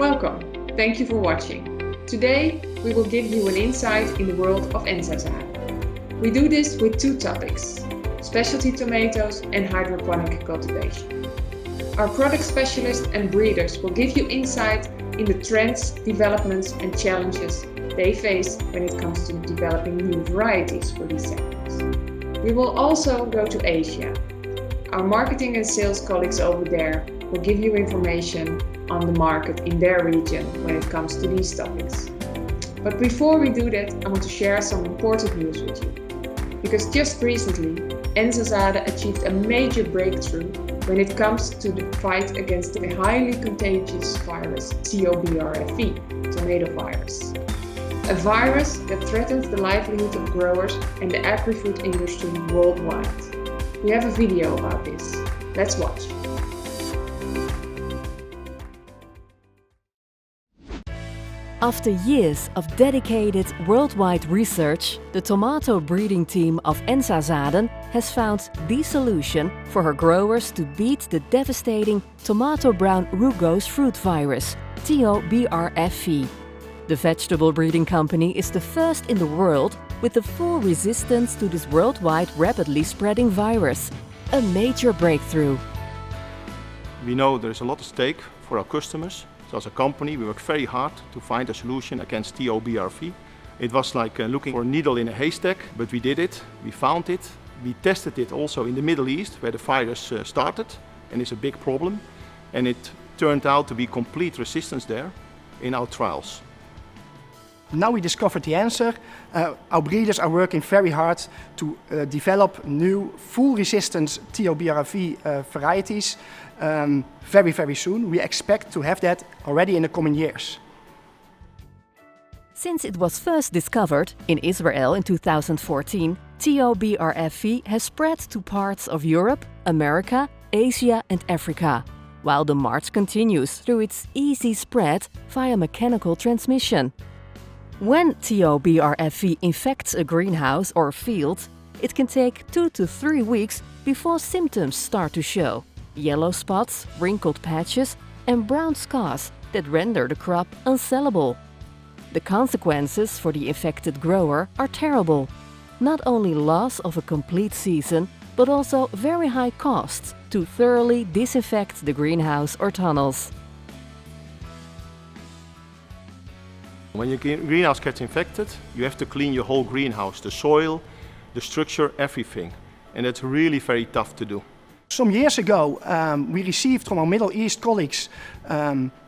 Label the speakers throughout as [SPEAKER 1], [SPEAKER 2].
[SPEAKER 1] Welcome, thank you for watching. Today we will give you an insight in the world of Enza Zaden. We do this with two topics, specialty tomatoes and hydroponic cultivation. Our product specialists and breeders will give you insight in the trends, developments and challenges they face when it comes to developing new varieties for these sectors. We will also go to Asia. Our marketing and sales colleagues over there will give you information on the market in their region when it comes to these topics. But before we do that, I want to share some important news with you. Because just recently, Enza Zaden achieved a major breakthrough when it comes to the fight against the highly contagious virus TOBRFV, tomato virus. A virus that threatens the livelihood of growers and the agri-food industry worldwide. We have a video about this. Let's watch.
[SPEAKER 2] After years of dedicated worldwide research, the tomato breeding team of Enza Zaden has found the solution for her growers to beat the devastating tomato brown rugose fruit virus, TOBRFV. The vegetable breeding company is the first in the world with the full resistance to this worldwide rapidly spreading virus, a major breakthrough.
[SPEAKER 3] We know there is a lot at stake for our customers. So as a company, we work very hard to find a solution against TOBRFV. It was like looking for a needle in a haystack, but we did it, we found it. We tested it also in the Middle East, where the virus started, and it's a big problem. And it turned out to be complete resistance there in our trials.
[SPEAKER 4] Now we discovered the answer. Our breeders are working very hard to develop new full resistance TOBRFV varieties very soon. We expect to have that already in the coming years.
[SPEAKER 2] Since it was first discovered in Israel in 2014, TOBRFV has spread to parts of Europe, America, Asia and Africa, while the march continues through its easy spread via mechanical transmission. When TOBRFV infects a greenhouse or field, it can take 2 to 3 weeks before symptoms start to show. Yellow spots, wrinkled patches and brown scars that render the crop unsellable. The consequences for the infected grower are terrible. Not only loss of a complete season, but also very high costs to thoroughly disinfect the greenhouse or tunnels.
[SPEAKER 3] When your greenhouse gets infected, you have to clean your whole greenhouse, the soil, the structure, everything. And it's really very tough to do.
[SPEAKER 4] Some years ago, we received from our Middle East colleagues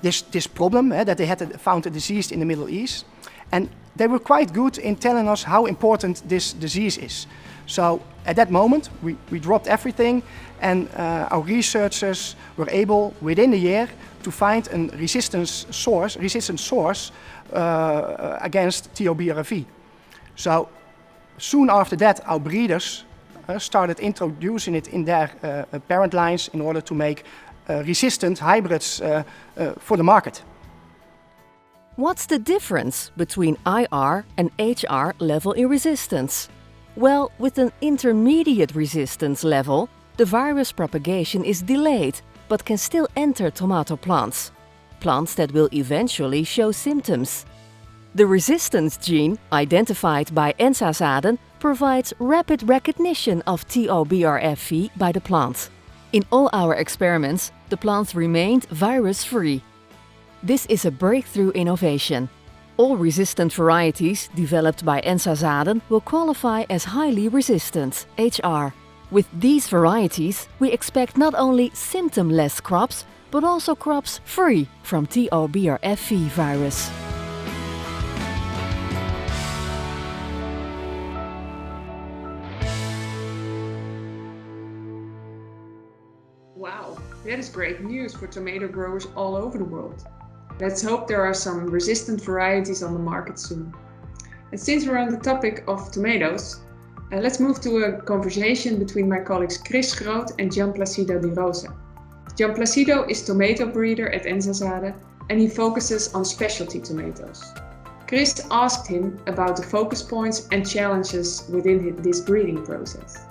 [SPEAKER 4] this problem, that they had found a disease in the Middle East. And they were quite good in telling us how important this disease is. So at that moment, we dropped everything and our researchers were able, within a year, to find a resistant source against TOBRFV. So soon after that, our breeders started introducing it in their parent lines in order to make resistant hybrids for the market.
[SPEAKER 2] What's the difference between IR and HR level in resistance? Well, with an intermediate resistance level, the virus propagation is delayed but can still enter tomato plants. Plants that will eventually show symptoms. The resistance gene, identified by Enza Zaden, provides rapid recognition of TOBRFV by the plant. In all our experiments, the plants remained virus-free. This is a breakthrough innovation. All resistant varieties developed by Enza Zaden will qualify as highly resistant, HR. With these varieties, we expect not only symptom-less crops, but also crops free from TOBRFV virus.
[SPEAKER 1] Wow, that is great news for tomato growers all over the world. Let's hope there are some resistant varieties on the market soon. And since we're on the topic of tomatoes, let's move to a conversation between my colleagues Chris Groot and Gian Placido Di Rosa. Gian Placido is tomato breeder at Enza Zaden and he focuses on specialty tomatoes. Chris asked him about the focus points and challenges within this breeding process.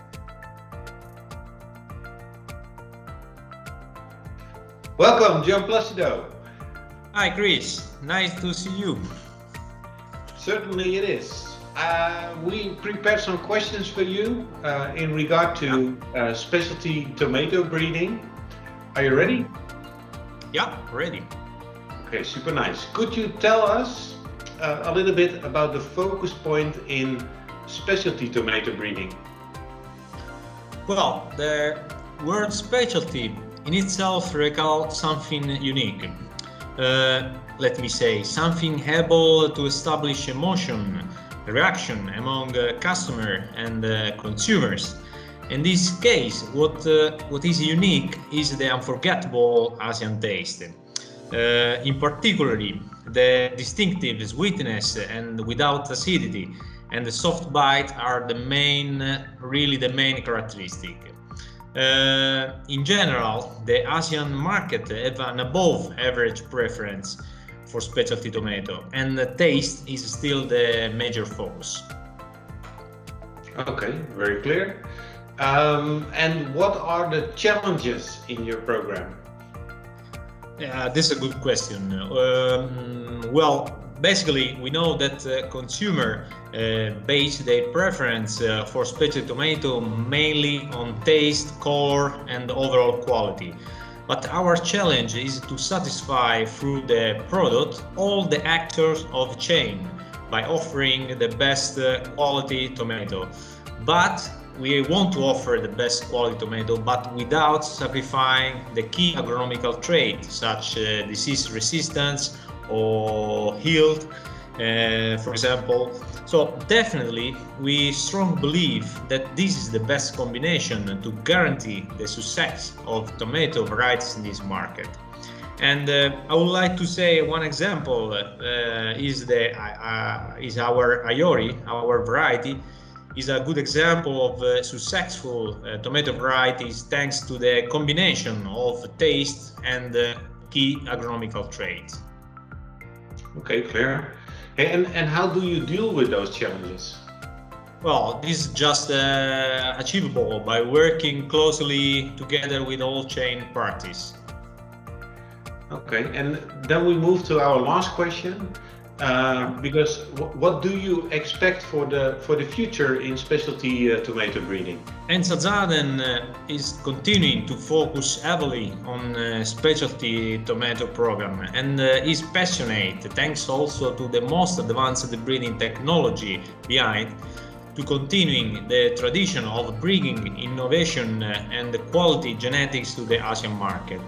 [SPEAKER 5] Welcome, Gian Placido. Hi Chris, nice to see you.
[SPEAKER 6] Certainly it is. We prepared some questions for you in regard to specialty tomato breeding. Are you ready?
[SPEAKER 5] Yeah, ready.
[SPEAKER 6] Okay, super nice. Could you tell us a little bit about the focus point in specialty tomato breeding?
[SPEAKER 5] Well, the word specialty in itself recalls something unique. Let me say, something able to establish emotion, reaction among customer and consumers. In this case, what is unique is the unforgettable Asian taste. In particular, the distinctive sweetness and without acidity and the soft bite are really the main characteristic. In general, the Asian market have an above average preference for specialty tomato, and the taste is still the major focus.
[SPEAKER 6] Okay, very clear. And what are the challenges in your program?
[SPEAKER 5] Yeah, this is a good question. Well, basically, we know that consumer base their preference for specialty tomato mainly on taste, color, and overall quality. But our challenge is to satisfy through the product all the actors of the chain by offering the best quality tomato. But we want to offer the best quality tomato, but without sacrificing the key agronomical traits such disease resistance or yield, for example. So definitely we strongly believe that this is the best combination to guarantee the success of tomato varieties in this market. And I would like to say one example is our Aiori, our variety, is a good example of successful tomato varieties thanks to the combination of taste and key agronomical traits.
[SPEAKER 6] Okay, clear. And how do you deal with those challenges?
[SPEAKER 5] Well, this is just achievable by working closely together with all chain parties.
[SPEAKER 6] Okay, and then we move to our last question. Because what do you expect for the future in specialty tomato breeding?
[SPEAKER 5] Enza Zaden is continuing to focus heavily on specialty tomato program and is passionate, thanks also to the most advanced breeding technology behind, to continuing the tradition of bringing innovation and quality genetics to the Asian market.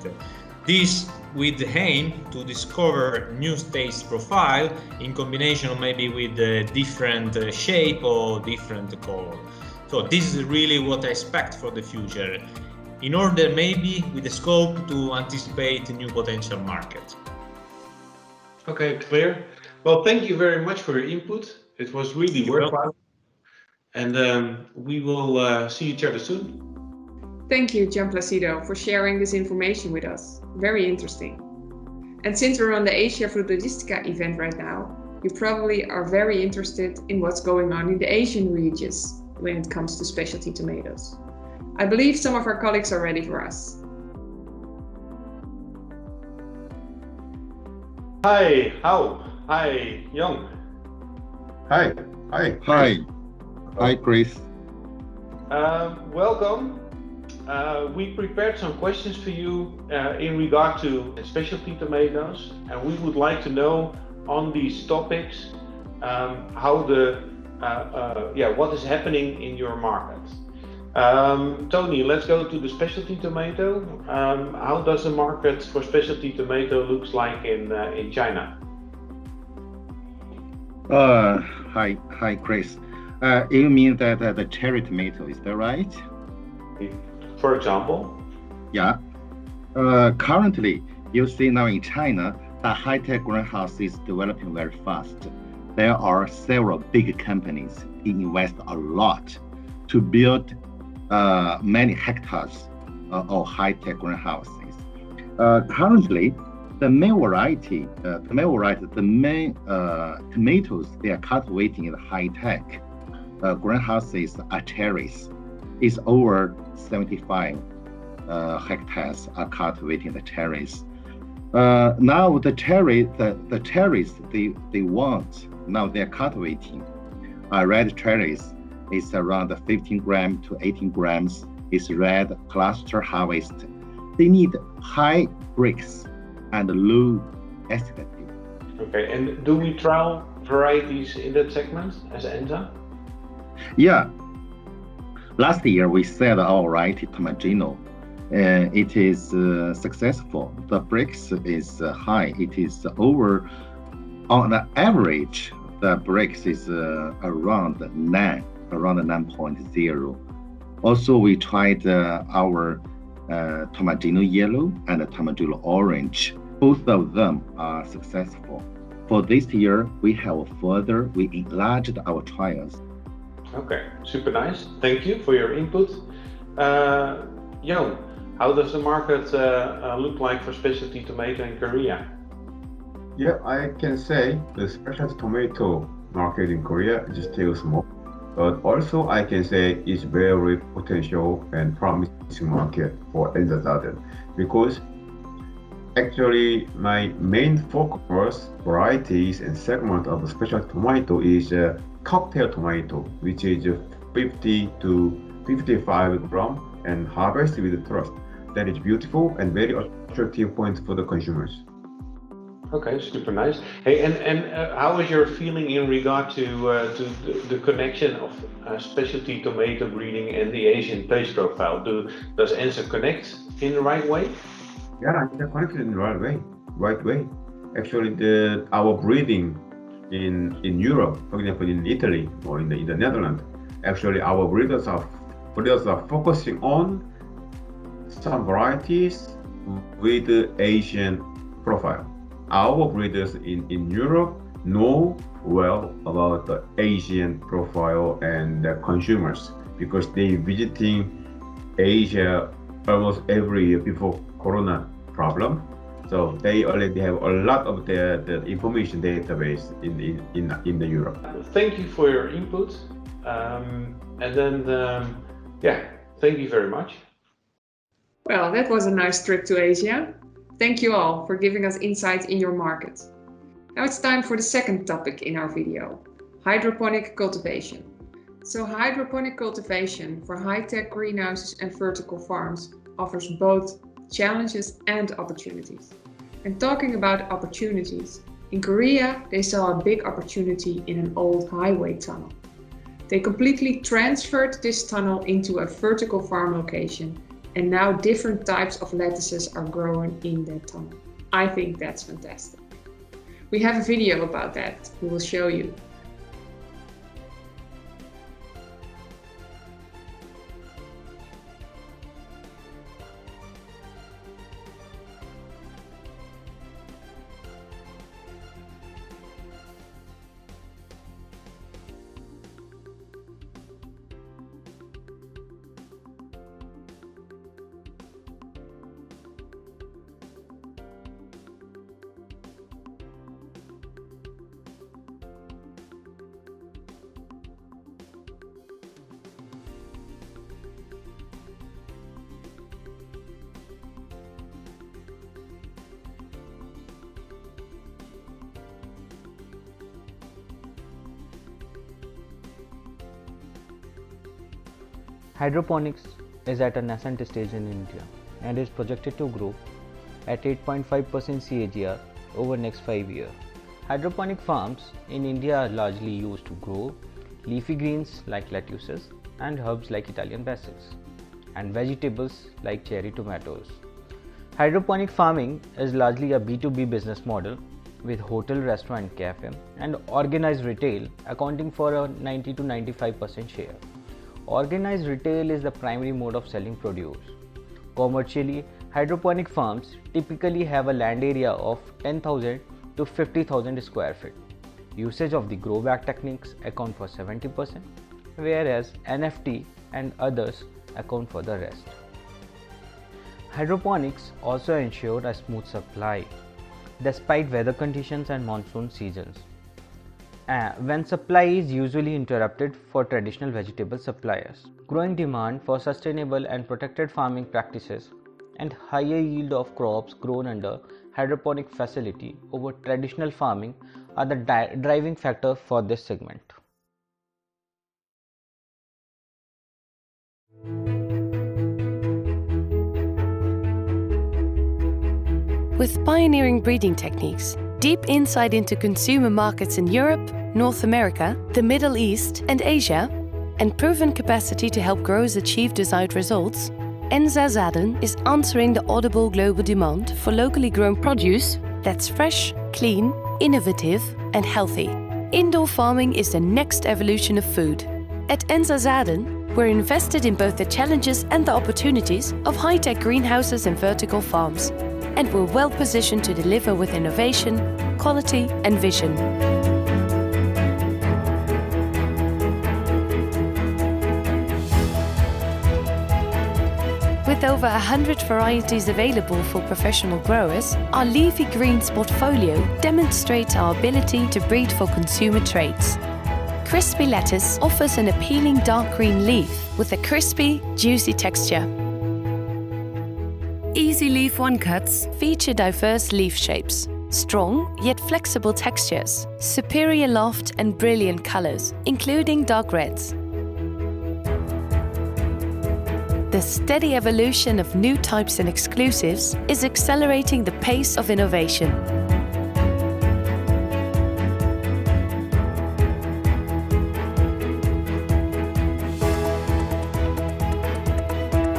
[SPEAKER 5] This with the aim to discover new taste profile in combination maybe with different shape or different color. So this is really what I expect for the future, in order maybe with the scope to anticipate new potential market.
[SPEAKER 6] Okay, clear. Well, thank you very much for your input. It was really worthwhile. And we will see each other soon.
[SPEAKER 1] Thank you, Gian Placido, for sharing this information with us. Very interesting. And since we're on the Asia Fruit Logistica event right now, you probably are very interested in what's going on in the Asian regions when it comes to specialty tomatoes. I believe some of our colleagues are ready for us.
[SPEAKER 6] Hi, Hao. Hi, Young.
[SPEAKER 7] Hi. Hi, Chris.
[SPEAKER 6] Welcome. We prepared some questions for you in regard to specialty tomatoes, and we would like to know on these topics what is happening in your market. Tony, let's go to the specialty tomato. How does the market for specialty tomato looks like in China?
[SPEAKER 7] Hi, Chris. You mean that the cherry tomato, is that right?
[SPEAKER 6] For example?
[SPEAKER 7] Yeah. Currently, you see now in China, the high-tech greenhouse is developing very fast. There are several big companies invest a lot to build many hectares of high-tech greenhouses. Currently, the main tomatoes they are cultivating in the high-tech greenhouses are cherries. It's over 75 hectares are cultivating the cherries. Now the cherries they want, now they're cultivating. Red cherries is around 15 grams to 18 grams. Is red cluster harvest. They need high bricks and low acidity.
[SPEAKER 6] Okay, and do we trial varieties in that segment as Enza?
[SPEAKER 7] Yeah, last year we said our variety Tomagino. It is successful. The bricks is high. It is over, on the average, the bricks is around 9.0. Also, we tried our Tomagino yellow and Tomagino orange. Both of them are successful. For this year, we enlarged our trials.
[SPEAKER 6] Okay, super nice. Thank you for your input. Jan, how does the market look like for specialty tomato in Korea?
[SPEAKER 8] Yeah, I can say the specialty tomato market in Korea is still small, but also I can say it's very potential and promising market for Enza Zaden, because actually my main focus varieties and segment of the specialty tomato is cocktail tomato, which is 50 to 55 gram and harvest with trust. That is beautiful and very attractive point for the consumers.
[SPEAKER 6] Okay, super nice. Hey, and how is your feeling in regard to the connection of specialty tomato breeding and the Asian taste profile? Does Enza connect in the right way?
[SPEAKER 8] Yeah, they're connected in the right way. Actually, our breeding in Europe, for example, in Italy or in the Netherlands, actually our breeders are focusing on some varieties with the Asian profile. Our breeders in Europe know well about the Asian profile and the consumers, because they visiting Asia almost every year before Corona problem. So they already have a lot of the information database in the Europe.
[SPEAKER 6] Thank you for your input. Thank you very much.
[SPEAKER 1] Well, that was a nice trip to Asia. Thank you all for giving us insight in your market. Now it's time for the second topic in our video, hydroponic cultivation. So hydroponic cultivation for high-tech greenhouses and vertical farms offers both challenges and opportunities. And talking about opportunities, in Korea they saw a big opportunity in an old highway tunnel. They completely transferred this tunnel into a vertical farm location, and now different types of lettuces are growing in that tunnel. I think that's fantastic. We have a video about that we will show you.
[SPEAKER 9] Hydroponics is at a nascent stage in India and is projected to grow at 8.5% CAGR over next 5 years. Hydroponic farms in India are largely used to grow leafy greens like lettuces and herbs like Italian basils and vegetables like cherry tomatoes. Hydroponic farming is largely a B2B business model with hotel, restaurant, cafe and organized retail accounting for a 90 to 95% share. Organized retail is the primary mode of selling produce. Commercially, hydroponic farms typically have a land area of 10,000 to 50,000 square feet. Usage of the grow bag techniques account for 70%, whereas NFT and others account for the rest. Hydroponics also ensure a smooth supply despite weather conditions and monsoon seasons, when supply is usually interrupted for traditional vegetable suppliers. Growing demand for sustainable and protected farming practices and higher yield of crops grown under hydroponic facility over traditional farming are the driving factor for this segment.
[SPEAKER 10] With pioneering breeding techniques, deep insight into consumer markets in Europe, North America, the Middle East and Asia, and proven capacity to help growers achieve desired results, Enza Zaden is answering the audible global demand for locally grown produce that's fresh, clean, innovative and healthy. Indoor farming is the next evolution of food. At Enza Zaden, we're invested in both the challenges and the opportunities of high-tech greenhouses and vertical farms, and we're well positioned to deliver with innovation, quality and vision. With over 100 varieties available for professional growers, our leafy greens portfolio demonstrates our ability to breed for consumer traits. Crispy lettuce offers an appealing dark green leaf with a crispy, juicy texture. Easy Leaf One cuts feature diverse leaf shapes, strong yet flexible textures, superior loft and brilliant colors, including dark reds. The steady evolution of new types and exclusives is accelerating the pace of innovation.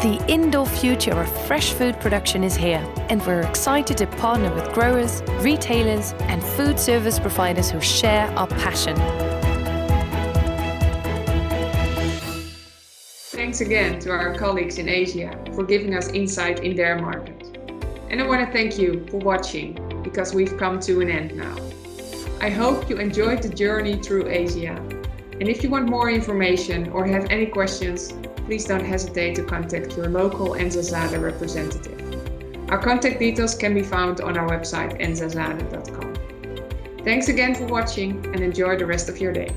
[SPEAKER 10] The indoor future of fresh food production is here, and we're excited to partner with growers, retailers, and food service providers who share our passion.
[SPEAKER 1] Thanks again to our colleagues in Asia for giving us insight in their market. And I want to thank you for watching, because we've come to an end now. I hope you enjoyed the journey through Asia. And if you want more information or have any questions, please don't hesitate to contact your local Enza Zaden representative. Our contact details can be found on our website enzazaden.com. Thanks again for watching and enjoy the rest of your day.